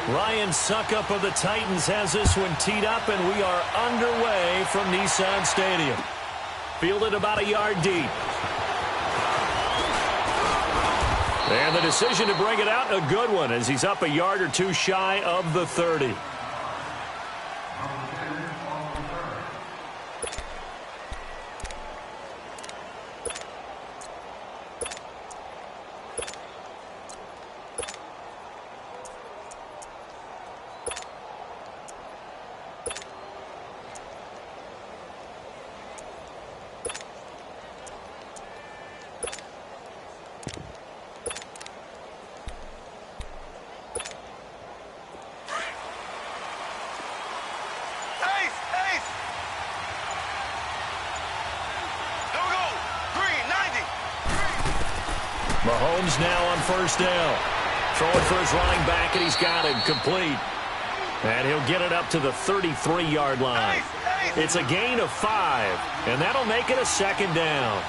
Ryan Suckup of the Titans has this one teed up, and we are underway from Nissan Stadium. Fielded about a yard deep. And the decision to bring it out, a good one, as he's up a yard or two shy of the 30. Mahomes now on first down. Throwing for his running back, and he's got him complete. And he'll get it up to the 33-yard line. It's a gain of 5, and that'll make it a second down.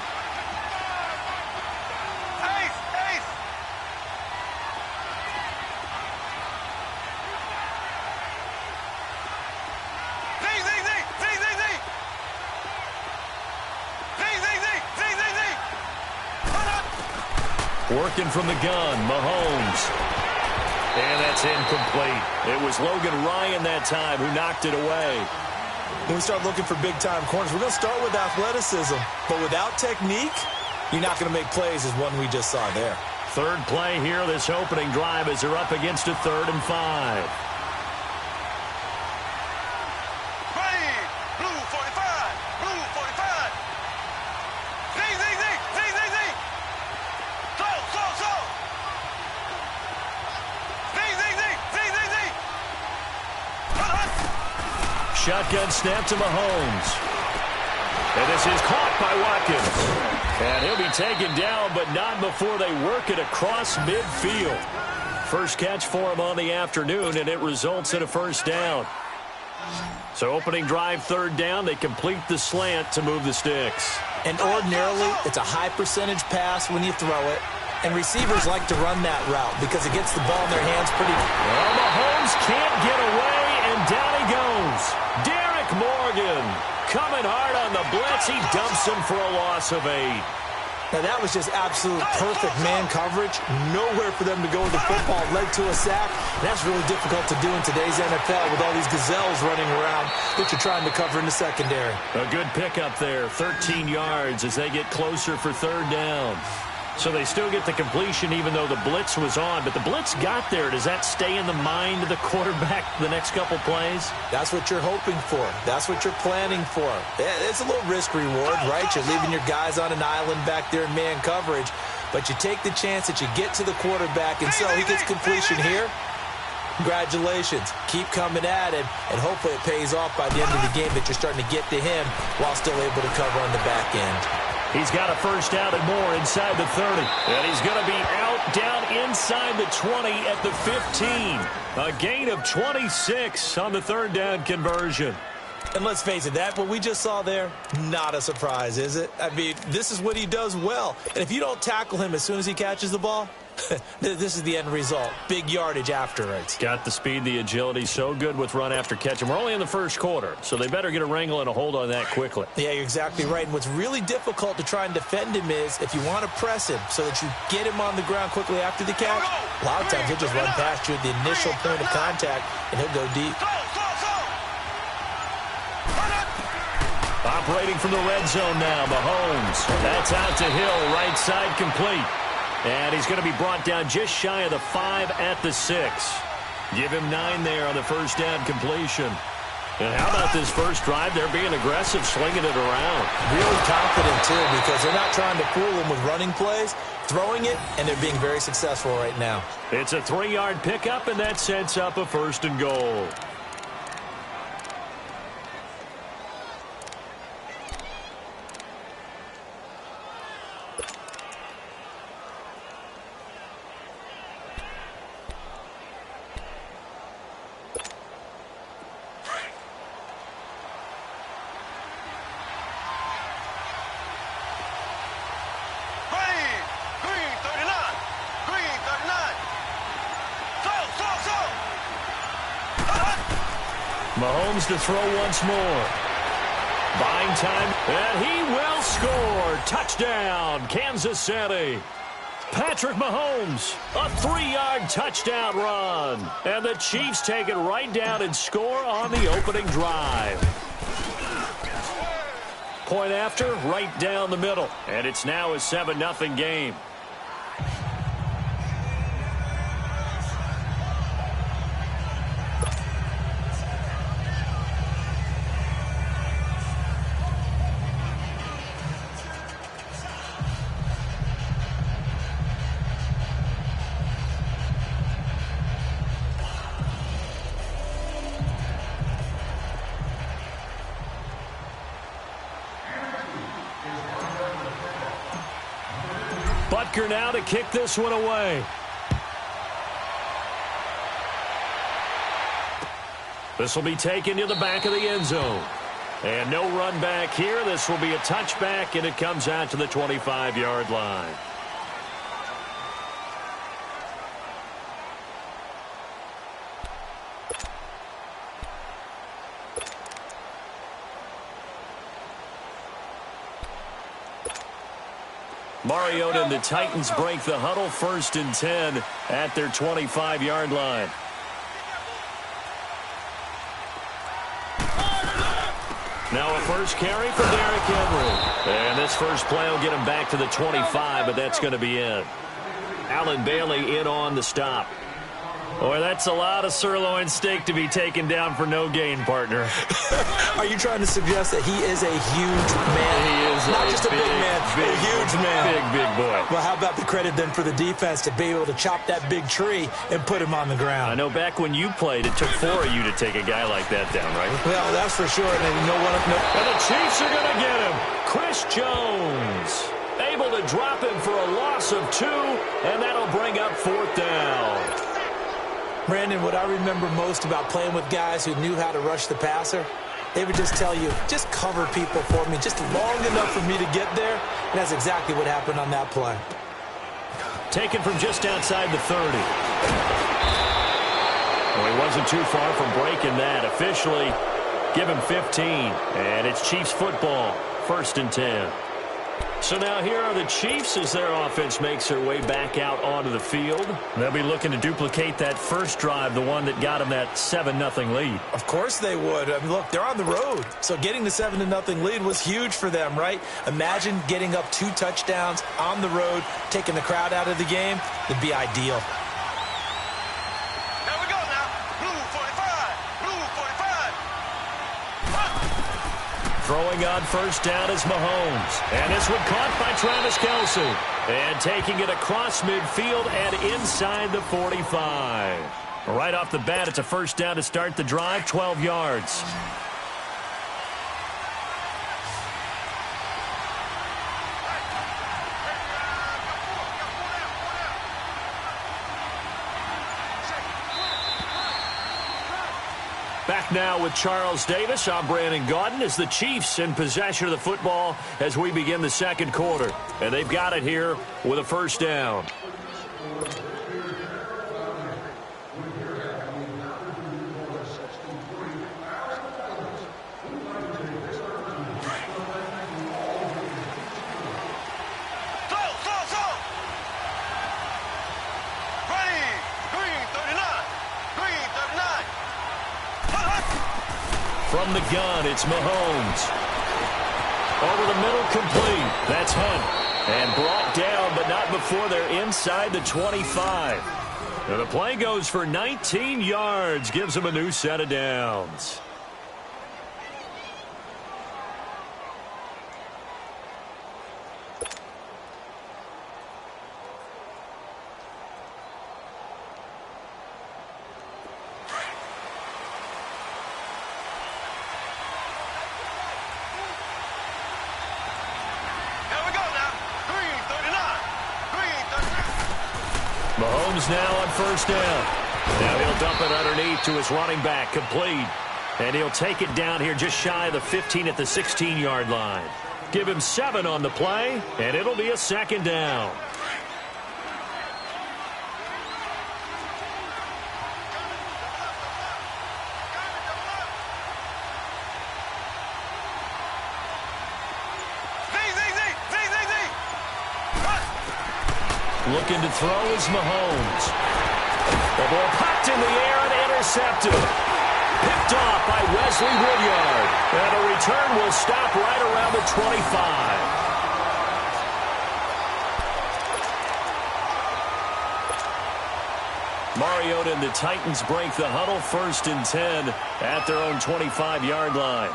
Working from the gun, Mahomes. And that's incomplete. It was Logan Ryan that time who knocked it away. When we start looking for big-time corners, we're going to start with athleticism. But without technique, you're not going to make plays as one we just saw there. Third play here, this opening drive, as they're up against a 3rd and 5. Shotgun snap to Mahomes. And this is caught by Watkins. And he'll be taken down, but not before they work it across midfield. First catch for him on the afternoon, and it results in a first down. So opening drive, 3rd down. They complete the slant to move the sticks. And ordinarily, it's a high percentage pass when you throw it. And receivers like to run that route because it gets the ball in their hands pretty. Well, Mahomes can't get away, and down he goes. Derek Morgan coming hard on the blitz. He dumps him for a loss of 8. Now, that was just absolute perfect man coverage. Nowhere for them to go with the football. Led to a sack. And that's really difficult to do in today's NFL with all these gazelles running around that you're trying to cover in the secondary. A good pickup there. 13 yards as they get closer for 3rd down. So they still get the completion even though the blitz was on. But the blitz got there. Does that stay in the mind of the quarterback the next couple plays? That's what you're hoping for. That's what you're planning for. It's a little risk reward, right? You're leaving your guys on an island back there in man coverage. But you take the chance that you get to the quarterback, and so he gets completion here. Congratulations. Keep coming at him, and hopefully it pays off by the end of the game that you're starting to get to him while still able to cover on the back end. He's got a first down and more inside the 30. And he's going to be out down inside the 20 at the 15. A gain of 26 on the 3rd down conversion. And let's face it, that what we just saw there, not a surprise, is it? I mean, this is what he does well. And if you don't tackle him as soon as he catches the ball, this is the end result. Big yardage afterwards. Got the speed, the agility, so good with run after catch. And we're only in the first quarter, so they better get a wrangle and a hold on that quickly. Yeah, you're exactly right. And what's really difficult to try and defend him is if you want to press him so that you get him on the ground quickly after the catch, a lot of times he'll just run past you at the initial point of contact, and he'll go deep. Operating from the red zone now, Mahomes. That's out to Hill, right side complete. And he's going to be brought down just shy of the 5 at the 6. Give him 9 there on the first down completion. And how about this first drive? They're being aggressive, slinging it around. Really confident, too, because they're not trying to fool him with running plays, throwing it, and they're being very successful right now. It's a 3-yard pickup, and that sets up a 1st and goal. Mahomes to throw once more. Buying time, and he will score. Touchdown, Kansas City. Patrick Mahomes, a 3-yard touchdown run. And the Chiefs take it right down and score on the opening drive. Point after, right down the middle. And it's now a 7-0 game. Butker now to kick this one away. This will be taken to the back of the end zone. And no run back here. This will be a touchback, and it comes out to the 25-yard line. Mariota and the Titans break the huddle, 1st and 10 at their 25-yard line. Now a first carry for Derrick Henry. And this first play will get him back to the 25, but that's going to be it. Allen Bailey in on the stop. Boy, that's a lot of sirloin steak to be taken down for no gain, partner. Are you trying to suggest that he is a huge man? He is not just a big man, a huge man. Big boy. Well, how about the credit then for the defense to be able to chop that big tree and put him on the ground? I know back when you played, it took 4 of you to take a guy like that down, right? Well, that's for sure. And you know what? And the Chiefs are going to get him. Chris Jones able to drop him for a loss of 2, and that'll bring up 4th down. Brandon, what I remember most about playing with guys who knew how to rush the passer, they would just tell you, just cover people for me, just long enough for me to get there. And that's exactly what happened on that play. Taken from just outside the 30. Well, he wasn't too far from breaking that. Officially, give him 15. And it's Chiefs football, 1st and 10. So now here are the Chiefs as their offense makes their way back out onto the field. They'll be looking to duplicate that first drive, the one that got them that 7-0 lead. Of course they would. I mean, look, they're on the road. So getting the 7-0 lead was huge for them, right? Imagine getting up 2 touchdowns on the road, taking the crowd out of the game. It'd be ideal. There we go now. Blue 45. Blue 45. Throwing on first down is Mahomes. And this one caught by Travis Kelce. And taking it across midfield and inside the 45. Right off the bat, it's a first down to start the drive, 12 yards. Back now with Charles Davis. I'm Brandon Gaudin as the Chiefs in possession of the football as we begin the second quarter. And they've got it here with a first down. From the gun, it's Mahomes. Over the middle, complete. That's Hunt. And brought down, but not before they're inside the 25. And the play goes for 19 yards. Gives them a new set of downs. Mahomes now on first down. Now he'll dump it underneath to his running back, complete. And he'll take it down here just shy of the 15 at the 16-yard line. Give him 7 on the play, and it'll be a second down. Looking to throw is Mahomes. The ball popped in the air and intercepted. Picked off by Wesley Woodyard. And a return will stop right around the 25. Mariota and the Titans break the huddle, 1st and 10 at their own 25-yard line.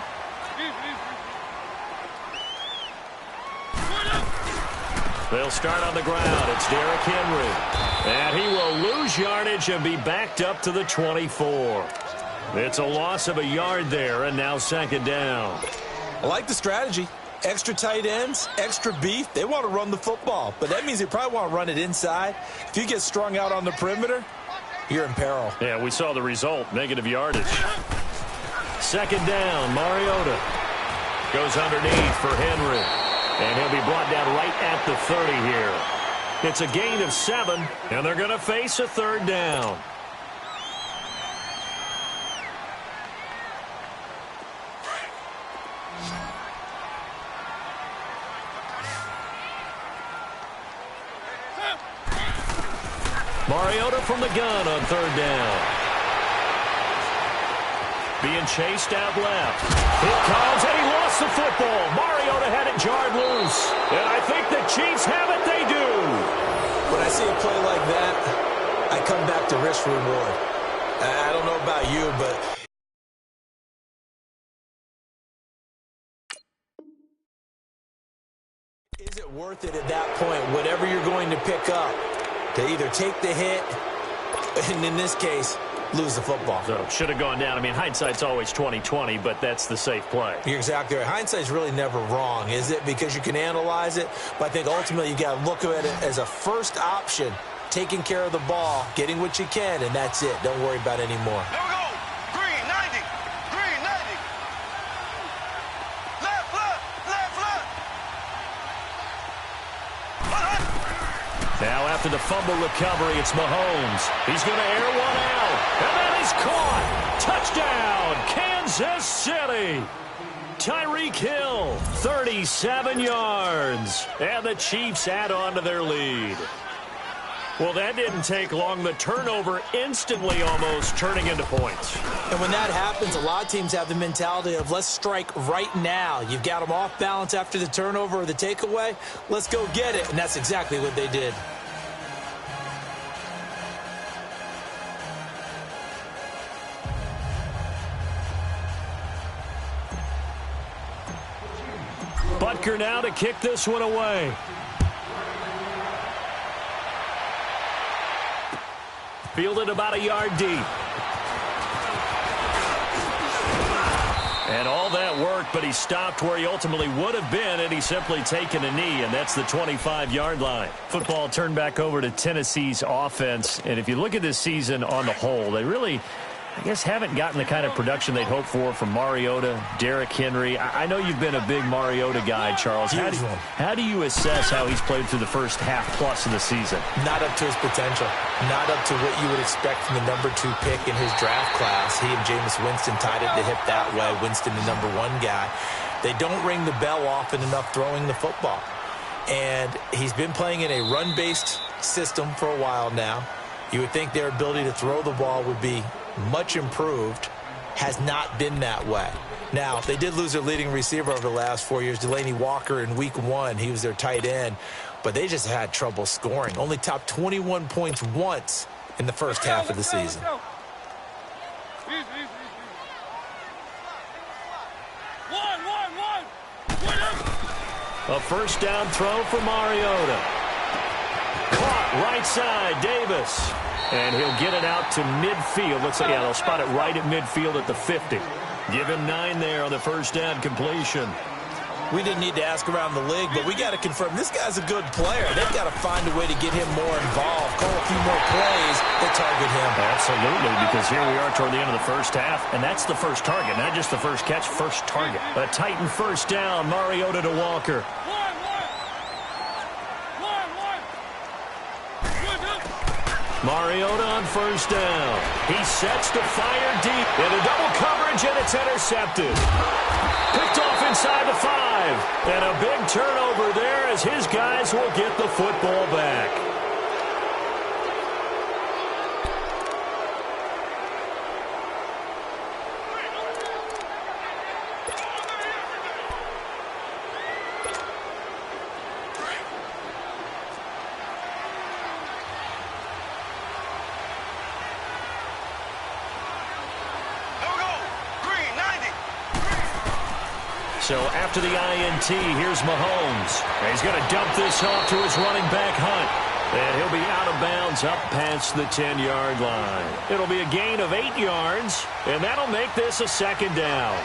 They'll start on the ground. It's Derrick Henry. And he will lose yardage and be backed up to the 24. It's a loss of a yard there, and now 2nd down. I like the strategy. Extra tight ends, extra beef. They want to run the football, but that means they probably want to run it inside. If you get strung out on the perimeter, you're in peril. Yeah, we saw the result, negative yardage. 2nd down, Mariota goes underneath for Henry. And he'll be brought down right at the 30 here. It's a gain of 7, and they're going to face a 3rd down. Mariota from the gun on 3rd down. Being chased out left. It comes, and he lost the football. Mariota had it jarred loose. And I think the Chiefs have it. They do. When I see a play like that, I come back to risk reward. I don't know about you, but is it worth it at that point, whatever you're going to pick up, to either take the hit, and in this case, lose the football? So should have gone down. I mean, hindsight's always 20/20, but that's the safe play. You're exactly right. Hindsight's really never wrong, is it? Because you can analyze it, but I think ultimately you got to look at it as a first option, taking care of the ball, getting what you can, and that's it. Don't worry about it anymore. There we go. Green 90. Green 90. Left, left, left, left. Now after the fumble recovery, it's Mahomes. He's going to air one out. And that is caught. Touchdown, Kansas City. Tyreek Hill, 37 yards. And the Chiefs add on to their lead. Well, that didn't take long. The turnover instantly almost turning into points. And when that happens, a lot of teams have the mentality of let's strike right now. You've got them off balance after the turnover or the takeaway. Let's go get it. And that's exactly what they did. Butker now to kick this one away. Fielded about a yard deep. And all that worked, but he stopped where he ultimately would have been, and he's simply taken a knee, and that's the 25-yard line. Football turned back over to Tennessee's offense, and if you look at this season on the whole, they really, I guess, haven't gotten the kind of production they'd hoped for from Mariota, Derrick Henry. I know you've been a big Mariota guy, Charles. How do you assess how he's played through the first half plus of the season? Not up to his potential. Not up to what you would expect from the number 2 pick in his draft class. He and Jameis Winston tied it to hip that way. Winston, the number 1 guy. They don't ring the bell often enough throwing the football. And he's been playing in a run-based system for a while now. You would think their ability to throw the ball would be much improved. Has not been that way. Now, they did lose their leading receiver over the last 4 years, Delaney Walker, in week 1. He was their tight end. But they just had trouble scoring. Only topped 21 points once in the first half of the season. A first down throw for Mariota. Caught right side, Davis. And he'll get it out to midfield. Looks like, yeah, they'll spot it right at midfield at the 50. Give him 9 there on the first down completion. We didn't need to ask around the league, but we got to confirm this guy's a good player. They've got to find a way to get him more involved, call a few more plays that target him. Absolutely, because here we are toward the end of the first half, and that's the first target, not just the first catch, first target. A Titan first down, Mariota to Walker. Mariota on first down. He sets to fire deep into double coverage, and it's intercepted. Picked off inside the 5. And a big turnover there as his guys will get the football back. So after the INT, here's Mahomes. And he's going to dump this off to his running back, Hunt. And he'll be out of bounds up past the 10-yard line. It'll be a gain of 8 yards, and that'll make this a second down.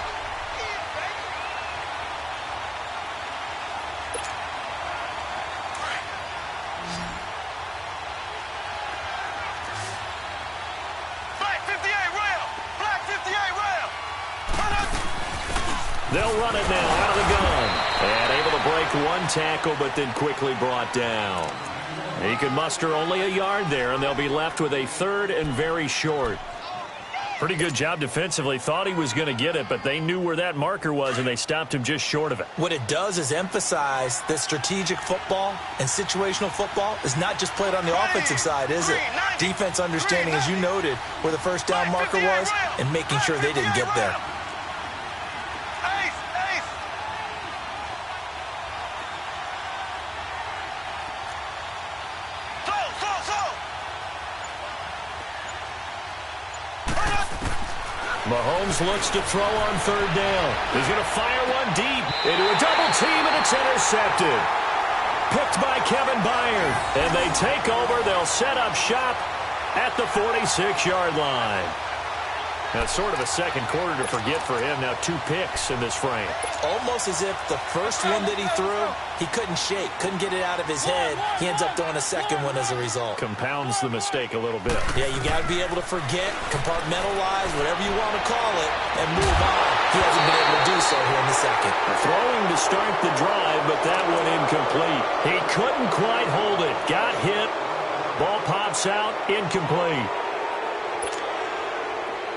They'll run it now out of the gun. And able to break one tackle, but then quickly brought down. He can muster only a yard there, and they'll be left with a third and very short. Pretty good job defensively. Thought he was going to get it, but they knew where that marker was, and they stopped him just short of it. What it does is emphasize that strategic football and situational football is not just played on the offensive side, is it? Defense understanding, as you noted, where the first down marker was and making sure they didn't get there. Mahomes looks to throw on third down. He's going to fire one deep into a double team, and it's intercepted. Picked by Kevin Byard. And they take over. They'll set up shop at the 46-yard line. That's sort of a second quarter to forget for him. Now 2 picks in this frame. Almost as if the first one that he threw, he couldn't shake, couldn't get it out of his head. He ends up throwing a second one as a result. Compounds the mistake a little bit. Yeah, you got to be able to forget, compartmentalize, whatever you want to call it, and move on. He hasn't been able to do so here in the second. Throwing to start the drive, but that one incomplete. He couldn't quite hold it. Got hit. Ball pops out. Incomplete.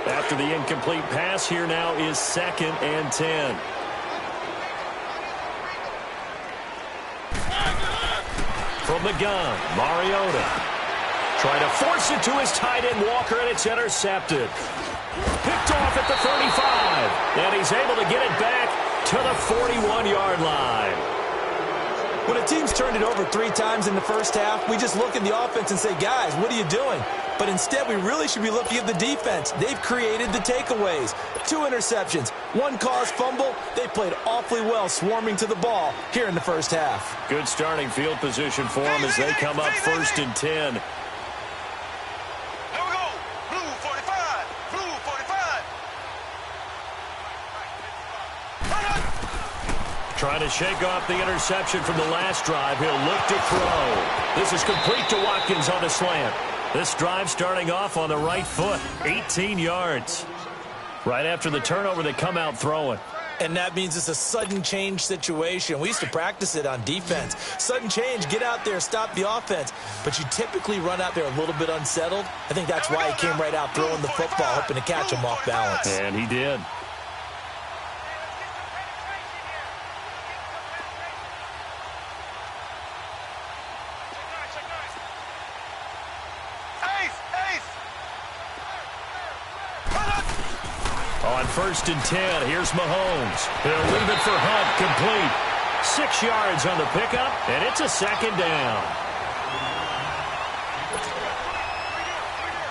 After the incomplete pass, here now is 2nd and 10. From the gun, Mariota. Trying to force it to his tight end, Walker, and it's intercepted. Picked off at the 35, and he's able to get it back to the 41-yard line. When a team's turned it over 3 times in the first half, we just look at the offense and say, guys, what are you doing? But instead, we really should be looking at the defense. They've created the takeaways. 2 interceptions, 1 caused fumble. They played awfully well swarming to the ball here in the first half. Good starting field position for them as they come up 1st and 10. Here we go. Blue 45. Blue 45. Trying to shake off the interception from the last drive. He'll look to throw. This is complete to Watkins on a slant. This drive starting off on the right foot. 18 yards. Right after the turnover, they come out throwing. And that means it's a sudden change situation. We used to practice it on defense. Sudden change, get out there, stop the offense. But you typically run out there a little bit unsettled. I think that's why he came right out throwing the football, hoping to catch him off balance. And he did. On 1st and 10, here's Mahomes. He'll leave it for Hunt, complete. 6 yards on the pickup, and it's a second down.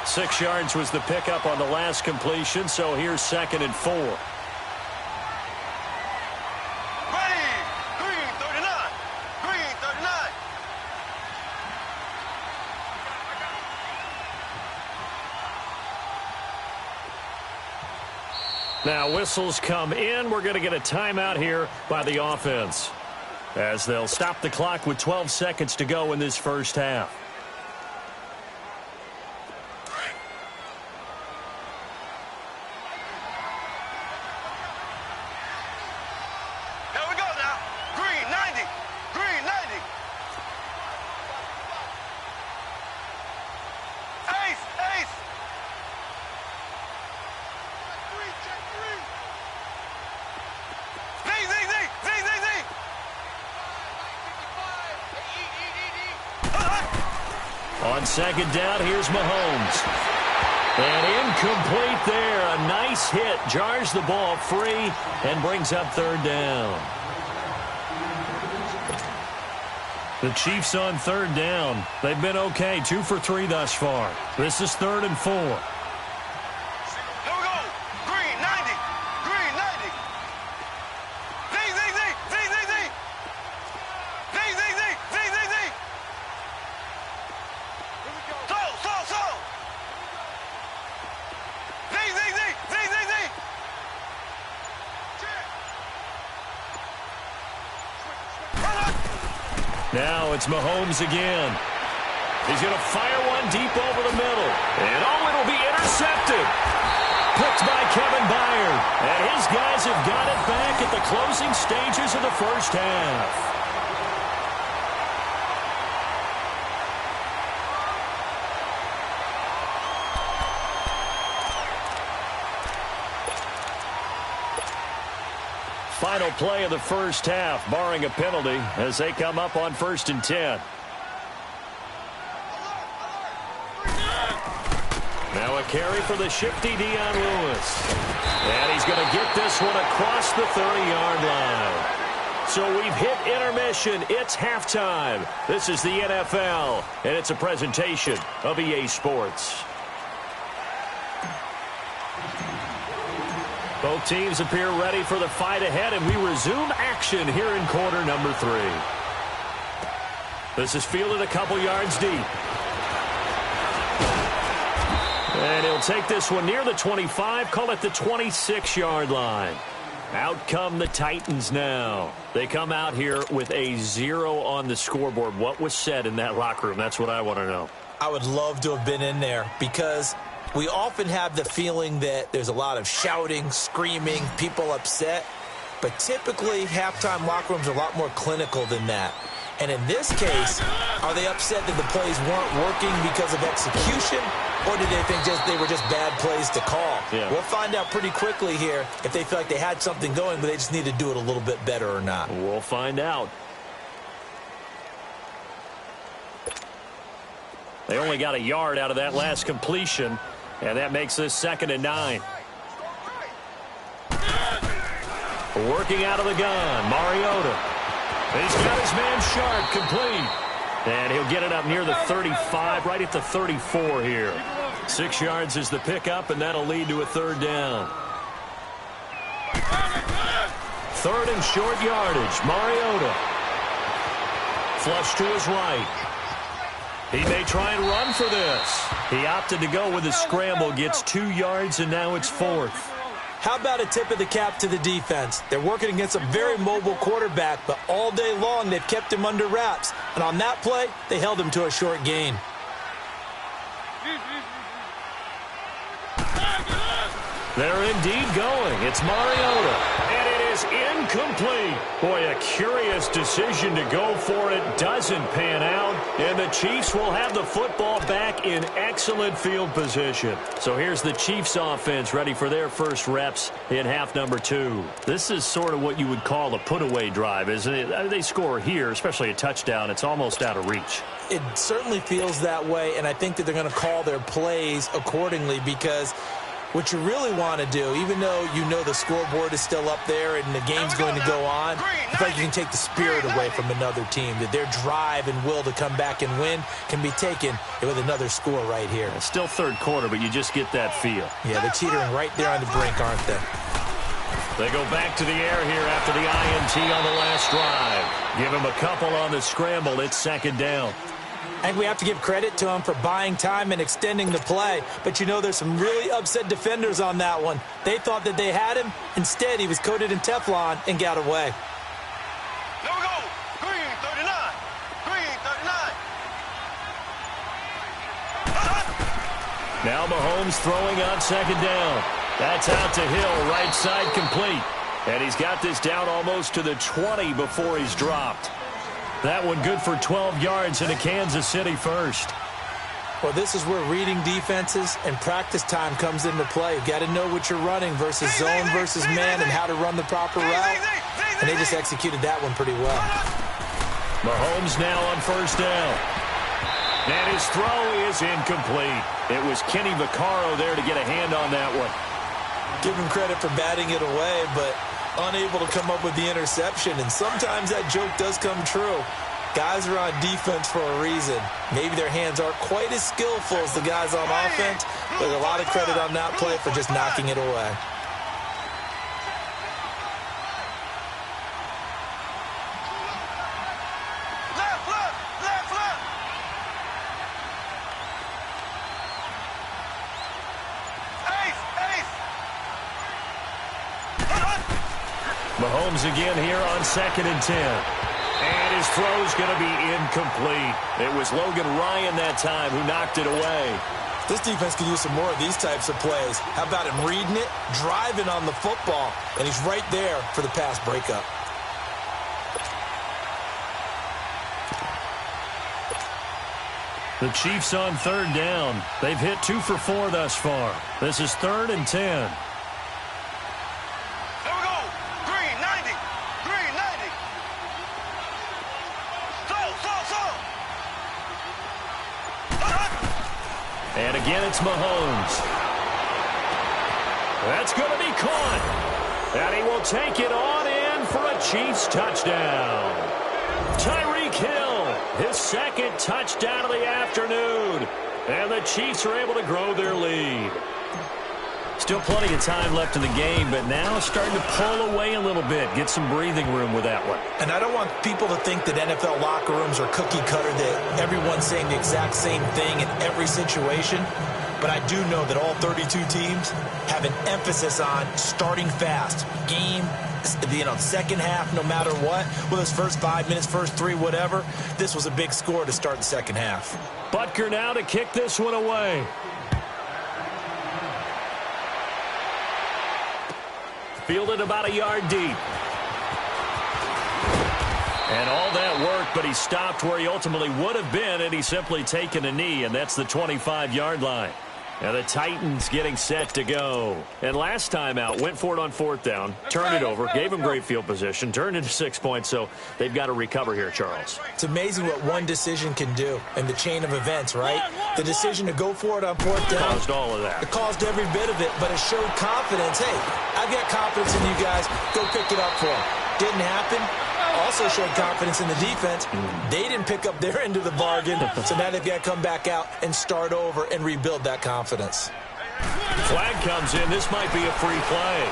6 yards was the pickup on the last completion, so here's 2nd and 4. Ready. Green 39. Green 39. Now whistles come in. We're going to get a timeout here by the offense as they'll stop the clock with 12 seconds to go in this first half. Here we go now. Green 90. Green 90. Ace. Ace. On 2nd down, here's Mahomes. And incomplete there. A nice hit. Jars the ball free and brings up 3rd down. The Chiefs on 3rd down. They've been okay. 2 for 3 thus far. This is 3rd and 4. Here we go. Green 90. Green 90. Now it's Mahomes again. He's going to fire one deep over the middle. And it'll be intercepted. Picked by Kevin Byard. And his guys have got it back at the closing stages of the first half. Final play of the first half, barring a penalty, as they come up on 1st and 10. Now a carry for the shifty Dion Lewis. And he's going to get this one across the 30-yard line. So we've hit intermission. It's halftime. This is the NFL, and it's a presentation of EA Sports. Both teams appear ready for the fight ahead, and we resume action here in quarter number 3. This is fielded a couple yards deep. And he'll take this one near the 25, call it the 26-yard line. Out come the Titans now. They come out here with a 0 on the scoreboard. What was said in that locker room? That's what I want to know. I would love to have been in there because we often have the feeling that there's a lot of shouting, screaming, people upset. But typically, halftime locker rooms are a lot more clinical than that. And in this case, are they upset that the plays weren't working because of execution? Or did they think they were just bad plays to call? Yeah. We'll find out pretty quickly here if they feel like they had something going, but they just need to do it a little bit better or not. We'll find out. They only got a yard out of that last completion, and that makes this 2nd and 9. Working out of the gun, Mariota. He's got his man Sharp complete. And he'll get it up near the 35, right at the 34 here. 6 yards is the pickup, and that'll lead to a 3rd down. 3rd and short yardage, Mariota. Flush to his right. He may try and run for this. He opted to go with a scramble, gets 2 yards, and now it's 4th. How about a tip of the cap to the defense? They're working against a very mobile quarterback, but all day long they've kept him under wraps. And on that play, they held him to a short gain. They're indeed going. It's Mariota. And it is incomplete. Boy, a curious decision to go for it. Doesn't pan out. And the Chiefs will have the football back in excellent field position. So here's the Chiefs offense ready for their first reps in half number 2. This is sort of what you would call a put-away drive, isn't it? They score here, especially a touchdown. It's almost out of reach. It certainly feels that way, and I think that they're going to call their plays accordingly because what you really want to do, even though you know the scoreboard is still up there and the game's going to go on, I feel like you can take the spirit away from another team, that their drive and will to come back and win can be taken with another score right here. It's still 3rd quarter, but you just get that feel. Yeah, they're teetering right there on the brink, aren't they? They go back to the air here after the INT on the last drive. Give him a couple on the scramble. It's 2nd down. I think we have to give credit to him for buying time and extending the play. But, you know, there's some really upset defenders on that one. They thought that they had him. Instead, he was coated in Teflon and got away. There we go. Green, 39. Green, 39. Now Mahomes throwing on 2nd down. That's out to Hill, right side complete. And he's got this down almost to the 20 before he's dropped. That one good for 12 yards in a Kansas City first. Well, this is where reading defenses and practice time comes into play. You've got to know what you're running versus zone versus man and how to run the proper route. And they just executed that one pretty well. Mahomes now on 1st down. And his throw is incomplete. It was Kenny Vaccaro there to get a hand on that one. Give him credit for batting it away, but unable to come up with the interception. And sometimes that joke does come true. Guys are on defense for a reason. Maybe their hands aren't quite as skillful as the guys on offense, but a lot of credit on that play for just knocking it away. Mahomes again here on 2nd and 10. And his throw's going to be incomplete. It was Logan Ryan that time who knocked it away. This defense could use some more of these types of plays. How about him reading it, driving on the football, and he's right there for the pass breakup. The Chiefs on third down. They've hit 2 for 4 thus far. This is 3rd and 10. Here we go. Green, 90. Green, 90. Slow. And again, it's Mahomes. That's going to be caught. And he will take it on in for a Chiefs touchdown. Tyreek Hill, his 2nd touchdown of the afternoon. And the Chiefs are able to grow their lead. Still plenty of time left in the game, but now starting to pull away a little bit. Get some breathing room with that one. And I don't want people to think that NFL locker rooms are cookie cutter, that everyone's saying the exact same thing in every situation. But I do know that all 32 teams have an emphasis on starting fast. Game, second half, no matter what. Whether it's first 5 minutes, first 3, whatever. This was a big score to start the second half. Butker now to kick this one away. Fielded about a yard deep. And all that work, but he stopped where he ultimately would have been, and he's simply taken a knee, and that's the 25-yard line. And the Titans getting set to go. And last time out, went for it on 4th down, turned it over, gave him great field position, turned into 6 points, so they've got to recover here, Charles. It's amazing what one decision can do in the chain of events, right? The decision to go for it on 4th down. Caused all of that. It caused every bit of it, but it showed confidence. Hey, I've got confidence in you guys. Go pick it up for them. Didn't happen. Also showed confidence in the defense. They didn't pick up their end of the bargain, so now they've got to come back out and start over and rebuild that confidence. Flag comes in. This might be a free play.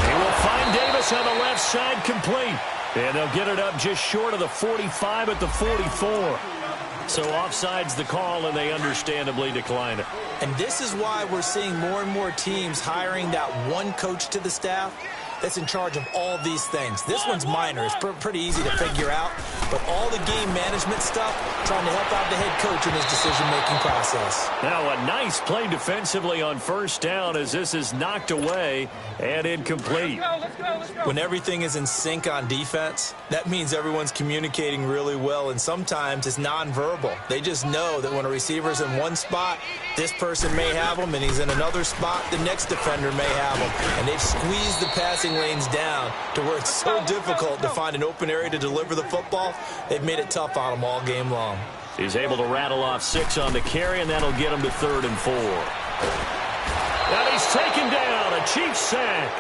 He will find Davis on the left side, complete. And they'll get it up just short of the 45 at the 44. So offside's the call, and they understandably decline it. And this is why we're seeing more and more teams hiring that one coach to the staff that's in charge of all these things. This one's minor. It's pretty easy to figure out. But all the game management stuff, trying to help out the head coach in his decision-making process. Now a nice play defensively on 1st down as this is knocked away and incomplete. When everything is in sync on defense, that means everyone's communicating really well, and sometimes it's nonverbal. They just know that when a receiver's in one spot, this person may have him, and he's in another spot, the next defender may have him. And they've squeezed the passing lanes down to where it's so difficult to find an open area to deliver the football. They've made it tough on him all game long. He's able to rattle off 6 on the carry, and that'll get him to 3rd and 4. And he's taken down, a Chiefs sack.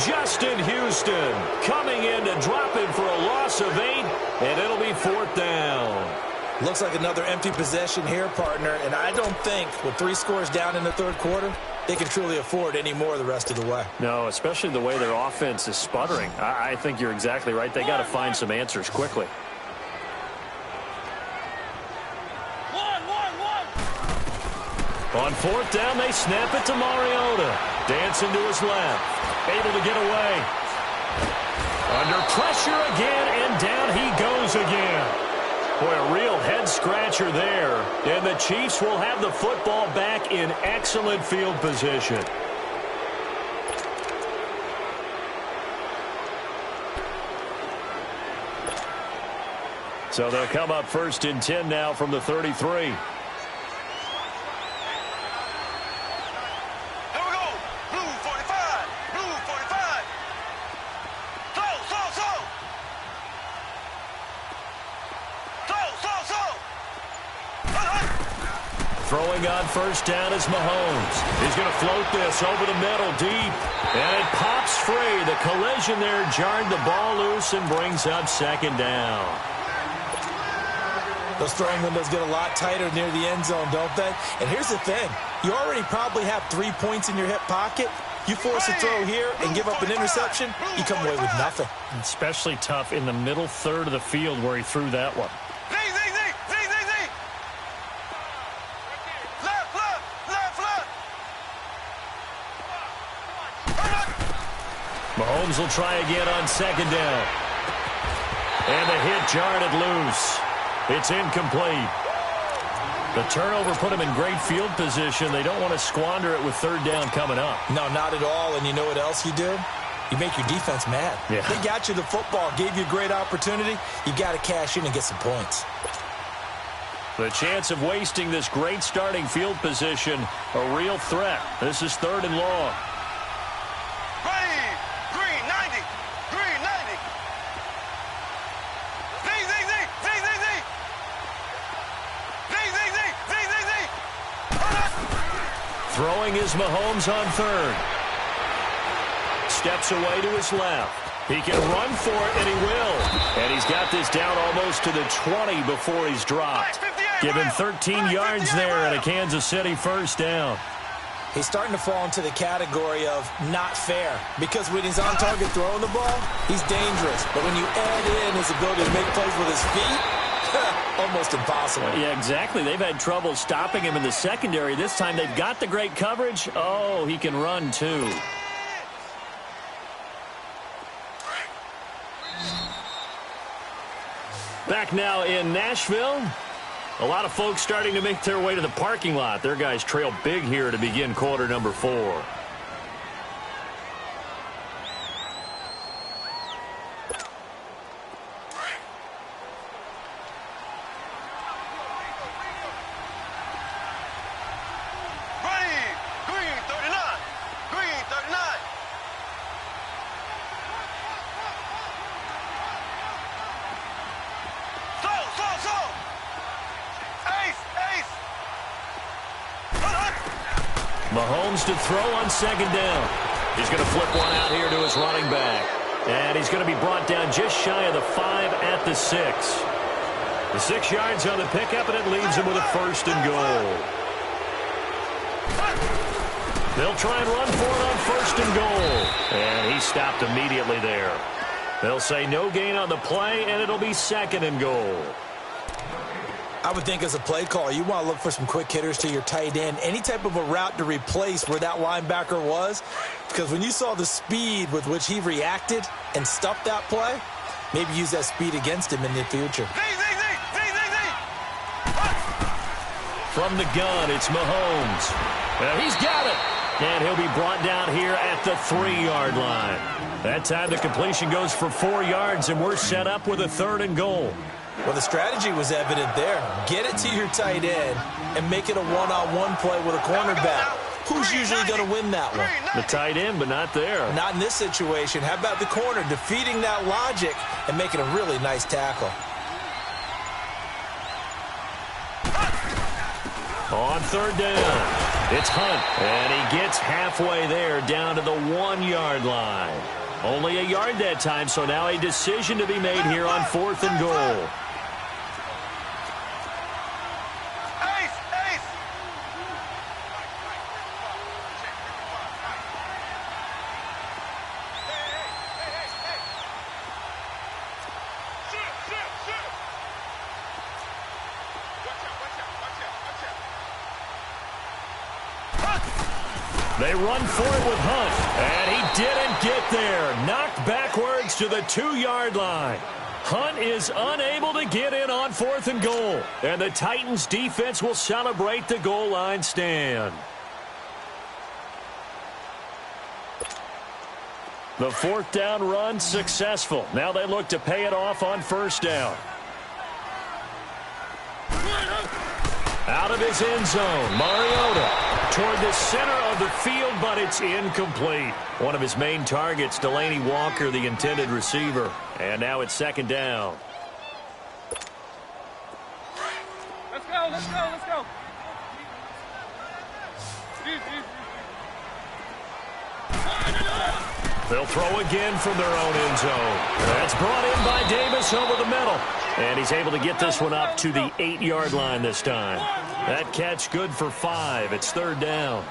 Justin Houston coming in to drop him for a loss of 8, and it'll be 4th down. Looks like another empty possession here, partner, and I don't think with 3 scores down in the 3rd quarter, they can truly afford any more the rest of the way. No, especially the way their offense is sputtering. I think you're exactly right. They got to find some answers quickly. On 4th down, they snap it to Mariota. Dancing to his left. Able to get away. Under pressure again, and down he goes again. Boy, a real head-scratcher there. And the Chiefs will have the football back in excellent field position. So they'll come up 1st and 10 now from the 33. Throwing on 1st down is Mahomes. He's going to float this over the middle deep. And it pops free. The collision there jarred the ball loose and brings up 2nd down. Those throwing windows get a lot tighter near the end zone, don't they? And here's the thing. You already probably have 3 points in your hip pocket. You force a throw here and give up an interception, you come away with nothing. Especially tough in the middle 3rd of the field where he threw that one. Mahomes will try again on 2nd down. And the hit jarred it loose. It's incomplete. The turnover put them in great field position. They don't want to squander it with third down coming up. No, not at all. And you know what else you do? You make your defense mad. Yeah. They got you the football, gave you a great opportunity. You got to cash in and get some points. The chance of wasting this great starting field position, a real threat. This is third and long. Ready. Green, 90. Green, 90. Z, Z, Z, Z, Z, Z. Z, Z, Z, Z, Z, Z. Throwing is Mahomes on third. Steps away to his left. He can run for it, and he will. And he's got this down almost to the 20 before he's dropped. Give him 13 yards there and a Kansas City first down. He's starting to fall into the category of not fair, because when he's on target throwing the ball, he's dangerous. But when you add in his ability to make plays with his feet, almost impossible. Yeah, exactly. They've had trouble stopping him in the secondary. This time they've got the great coverage. Oh, he can run too. Back now in Nashville. A lot of folks starting to make their way to the parking lot. Their guys trail big here to begin quarter number 4. Ready. Green, 39. Green, 39. So. Ace, ace. Mahomes to throw on second down. He's going to flip one out here to his running back. And he's going to be brought down just shy of the 5 at the 6. The 6 yards on the pickup, and it leaves him with a first and goal. They'll try and run for it on first and goal. And he stopped immediately there. They'll say no gain on the play, and it'll be second and goal. I would think as a play caller, you want to look for some quick hitters to your tight end. Any type of a route to replace where that linebacker was. Because when you saw the speed with which he reacted and stuffed that play, maybe use that speed against him in the future. From the gun, it's Mahomes. Well, he's got it. And he'll be brought down here at the 3-yard line. That time the completion goes for 4 yards, and we're set up with a third and goal. Well, the strategy was evident there. Get it to your tight end and make it a one-on-one play with a cornerback. Who's usually going to win that one? The tight end, but not there. Not in this situation. How about the corner defeating that logic and making a really nice tackle? On third down, it's Hunt, and he gets halfway there down to the 1-yard line. Only a yard that time, so now a decision to be made here on fourth and goal. They run for it with Hunt, and he didn't get there. Knocked backwards to the 2-yard line. Hunt is unable to get in on fourth and goal, and the Titans defense will celebrate the goal line stand. The fourth down run successful. Now they look to pay it off on first down. Out of his end zone, Mariota toward the center of the field, but it's incomplete. One of his main targets, Delaney Walker, the intended receiver. And now it's second down. Let's go. They'll throw again from their own end zone. That's brought in by Davis over the middle. And he's able to get this one up to the 8-yard line this time. That catch good for 5. It's third down.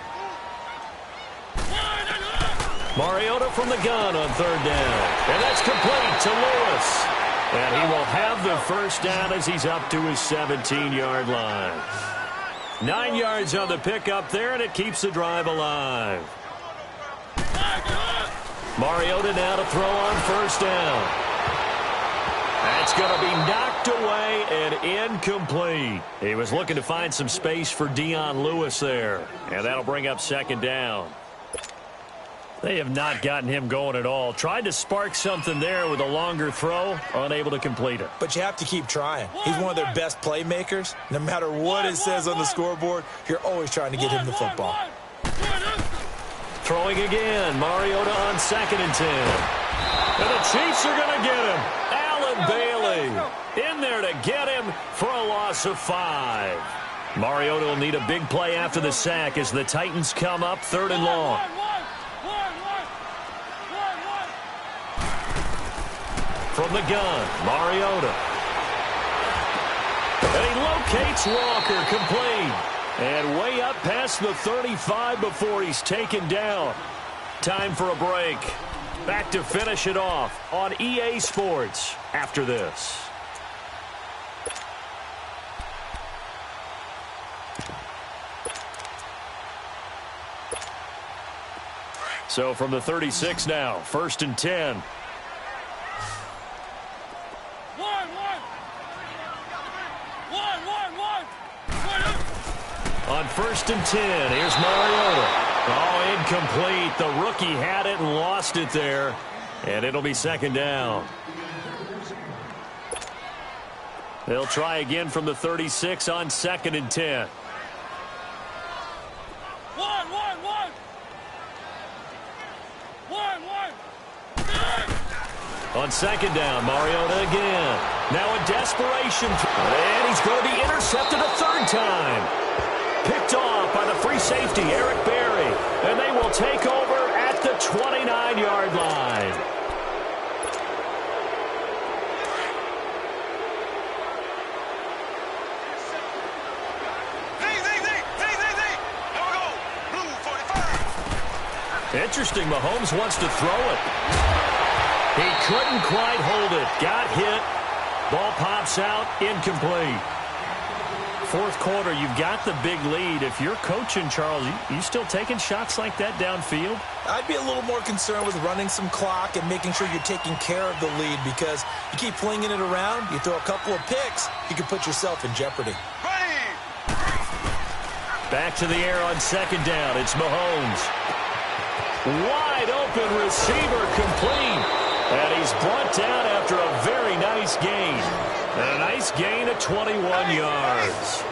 Mariota from the gun on third down. And that's complete to Lewis. And he will have the first down as he's up to his 17-yard line. 9 yards on the pickup there, and it keeps the drive alive. Mariota now to throw on first down. That's going to be knocked away and incomplete. He was looking to find some space for Dion Lewis there. And that'll bring up second down. They have not gotten him going at all. Tried to spark something there with a longer throw, unable to complete it. But you have to keep trying. He's one of their best playmakers. No matter what it says on the scoreboard, you're always trying to get him the football. Throwing again. Mariota on 2nd and 10. And the Chiefs are going to get him. Allen Bailey in there to get him for a loss of 5. Mariota will need a big play after the sack as the Titans come up 3rd and long. From the gun, Mariota. And he locates Walker, complete. And way up past the 35 before he's taken down. Time for a break. Back to finish it off on EA Sports after this. So from the 36 now, 1st and 10. On 1st and 10, here's Mariota. Oh, incomplete. The rookie had it and lost it there. And it'll be 2nd down. They'll try again from the 36 on 2nd and 10. On 2nd down, Mariota again. Now a desperation. And he's going to be intercepted a 3rd time. Picked off by the free safety, Eric Berry. And they will take over at the 29-yard line. Interesting, Mahomes wants to throw it. He couldn't quite hold it. Got hit. Ball pops out, incomplete. 4th quarter, you've got the big lead. If you're coaching, Charles, you still taking shots like that downfield? I'd be a little more concerned with running some clock and making sure you're taking care of the lead, because you keep flinging it around, you throw a couple of picks, you can put yourself in jeopardy. Back to the air on 2nd down. It's Mahomes. Wide open receiver, complete. And he's brought down after a very nice gain. And a nice gain of 21 yards.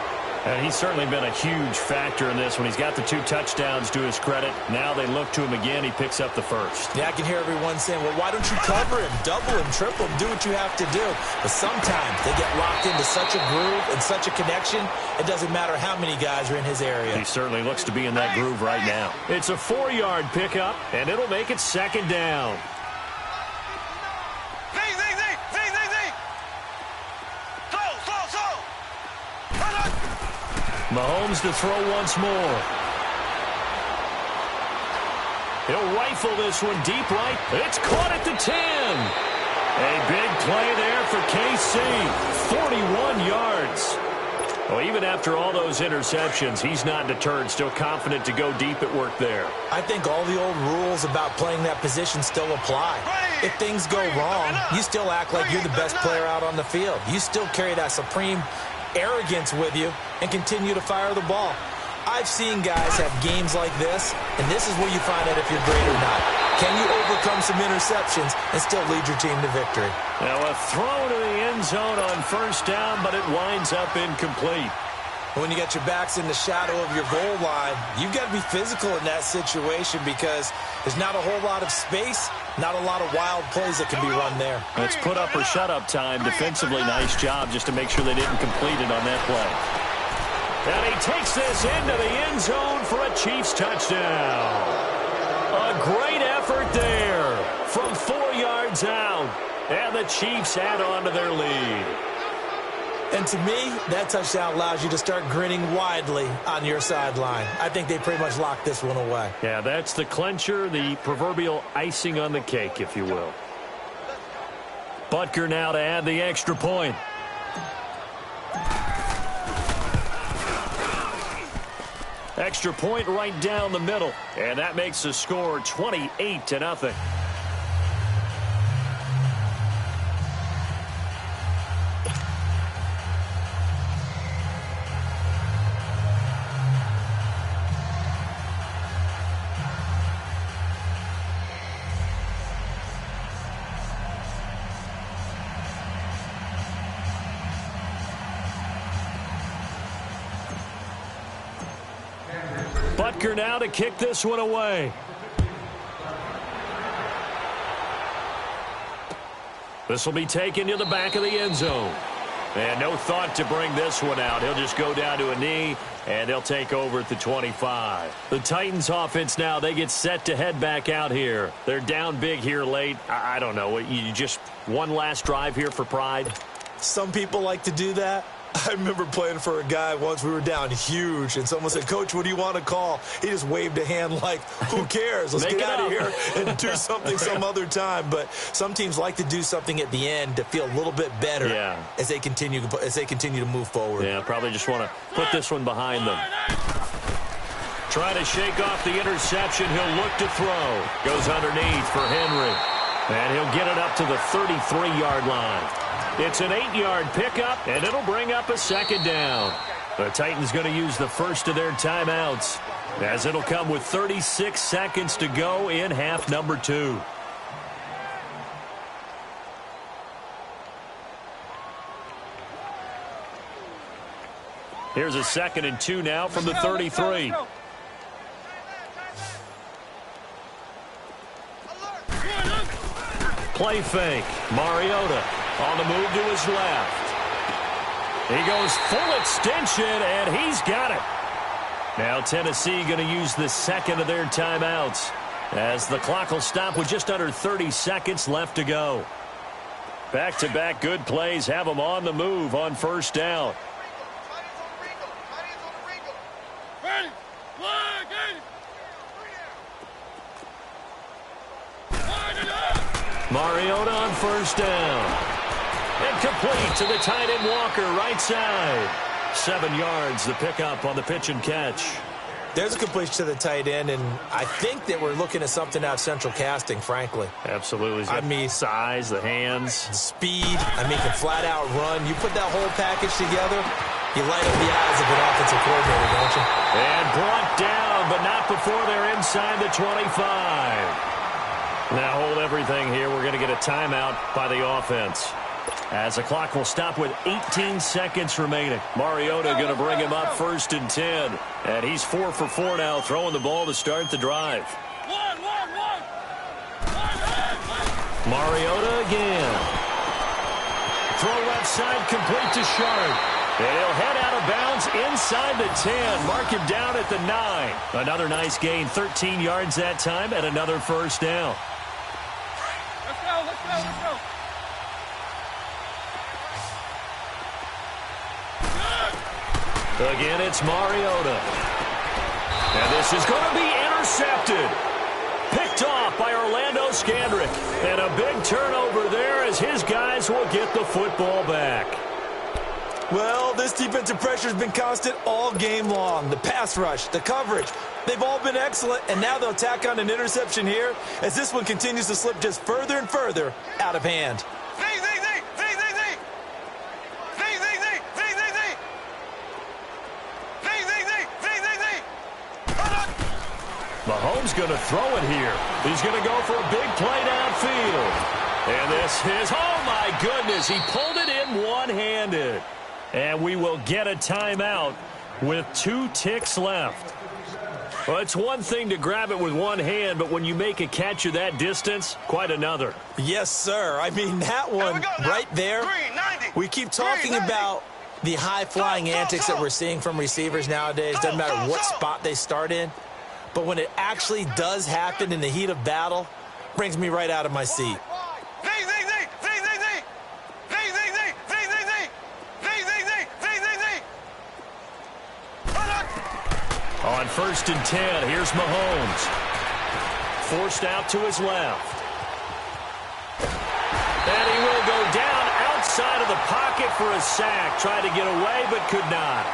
And he's certainly been a huge factor in this one. He's got the 2 touchdowns to his credit. Now they look to him again. He picks up the 1st. Yeah, I can hear everyone saying, well, why don't you cover him, double him, triple him, do what you have to do. But sometimes they get locked into such a groove and such a connection, it doesn't matter how many guys are in his area. He certainly looks to be in that groove right now. It's a 4-yard pickup, and it'll make it 2nd down. Mahomes to throw once more. He'll rifle this one deep right. It's caught at the 10. A big play there for KC. 41 yards. Well, even after all those interceptions, he's not deterred, still confident to go deep at work there. I think all the old rules about playing that position still apply. If things go wrong, you still act like you're the best player out on the field. You still carry that supreme arrogance with you and continue to fire the ball. I've seen guys have games like this, and this is where you find out if you're great or not. Can you overcome some interceptions and still lead your team to victory? Now a throw to the end zone on 1st down, but it winds up incomplete. When you got your backs in the shadow of your goal line, you've got to be physical in that situation because there's not a whole lot of space, not a lot of wild plays that can be run there. It's put up or shut up time. Defensively, nice job just to make sure they didn't complete it on that play. And he takes this into the end zone for a Chiefs touchdown. A great effort there from 4 yards out. And the Chiefs add on to their lead. And to me, that touchdown allows you to start grinning widely on your sideline. I think they pretty much locked this one away. Yeah, that's the clincher, the proverbial icing on the cake, if you will. Butker now to add the extra point. Extra point right down the middle. And that makes the score 28-0. Butker now to kick this one away. This will be taken to the back of the end zone. And no thought to bring this one out. He'll just go down to a knee, and they'll take over at the 25. The Titans offense now, they get set to head back out here. They're down big here late. I don't know. You just one last drive here for pride? Some people like to do that. I remember playing for a guy once. We were down huge, and someone said, "Coach, what do you want to call?" He just waved a hand like, who cares? Let's get out of here and do something some other time. But some teams like to do something at the end to feel a little bit better as they continue to move forward. Yeah, probably just want to put this one behind them. Trying to shake off the interception. He'll look to throw. Goes underneath for Henry. And he'll get it up to the 33-yard line. It's an 8-yard pickup, and it'll bring up a second down. The Titans going to use the first of their timeouts, as it'll come with 36 seconds to go in half number 2. Here's a 2nd and 2 now from the 33. Play fake. Mariota on the move to his left. He goes full extension, and he's got it. Now Tennessee going to use the second of their timeouts, as the clock will stop with just under 30 seconds left to go. Back-to-back good plays have them on the move on first down. Mariota on first down. And complete to the tight end Walker, right side. 7 yards, the pickup on the pitch and catch. There's a completion to the tight end, and I think that we're looking at something out of central casting, frankly. Absolutely. I mean, size, the hands. Speed. I mean, can flat out run. You put that whole package together, you light up the eyes of an offensive coordinator, don't you? And brought down, but not before they're inside the 25. Now hold everything here. We're going to get a timeout by the offense, as the clock will stop with 18 seconds remaining. Mariota going to bring him up 1st and 10. And he's 4 for 4 now, throwing the ball to start the drive. Mariota again. Throw left side, complete to Sharp. And he'll head out of bounds inside the 10. Mark him down at the 9. Another nice gain, 13 yards that time, and another first down. Let's go. Again, it's Mariota. And this is going to be intercepted. Picked off by Orlando Scandrick. And a big turnover there, as his guys will get the football back. Well, this defensive pressure has been constant all game long. The pass rush, the coverage, they've all been excellent, and now they'll tack on an interception here as this one continues to slip just further and further out of hand. Mahomes going to throw it here. He's going to go for a big play downfield. And this is, oh my goodness, he pulled it in one-handed. And we will get a timeout with 2 ticks left. Well, it's one thing to grab it with one hand, but when you make a catch of that distance, quite another. Yes, sir. I mean, that one right there, we keep talking about the high-flying antics that we're seeing from receivers nowadays. Doesn't matter what spot they start in. But when it actually does happen in the heat of battle, brings me right out of my seat. On 1st and 10, here's Mahomes. Forced out to his left. And he will go down outside of the pocket for a sack. Tried to get away, but could not.